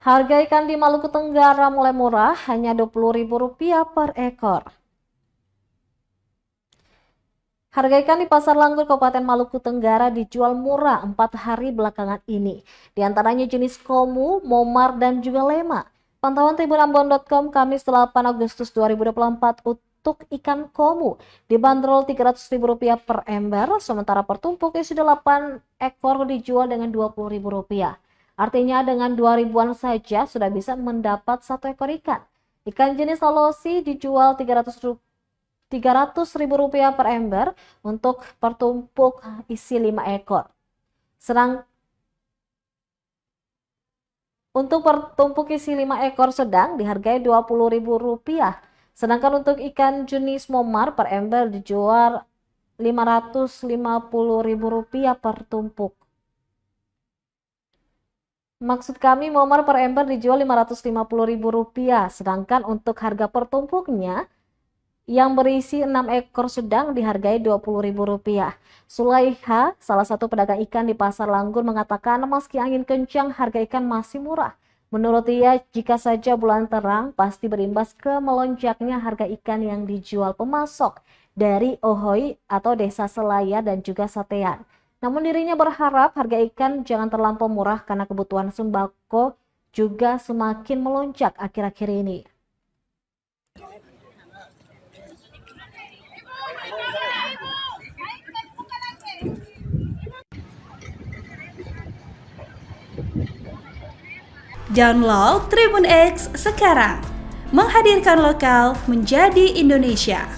Harga ikan di Maluku Tenggara mulai murah, hanya Rp20.000 per ekor. Harga ikan di Pasar Langgur Kabupaten Maluku Tenggara dijual murah 4 hari belakangan ini. Di antaranya jenis komu, momar, dan juga lema. Pantauan tribunambon.com Kamis 8 Agustus 2024 untuk ikan komu dibanderol Rp300.000 per ember, sementara per tumpuk isi 8 ekor dijual dengan Rp20.000. Artinya dengan 2 ribuan saja sudah bisa mendapat 1 ekor ikan. Ikan jenis lolosi dijual Rp300.000 per ember untuk pertumpuk isi 5 ekor. Untuk pertumpuk isi 5 ekor sedang dihargai Rp20.000. Sedangkan untuk ikan jenis momar per ember dijual Rp550.000 per tumpuk. Maksud kami momar per ember dijual Rp550.000, sedangkan untuk harga per tumpuknya yang berisi 6 ekor sedang dihargai Rp20.000. Sulaiha, salah satu pedagang ikan di Pasar Langgur, mengatakan meski angin kencang, harga ikan masih murah. Menurut dia, jika saja bulan terang, pasti berimbas ke melonjaknya harga ikan yang dijual pemasok dari Ohoi atau Desa Selaya dan juga Satean. Namun dirinya berharap harga ikan jangan terlampau murah karena kebutuhan sembako juga semakin melonjak akhir-akhir ini. Download Tribun X sekarang, menghadirkan lokal menjadi Indonesia.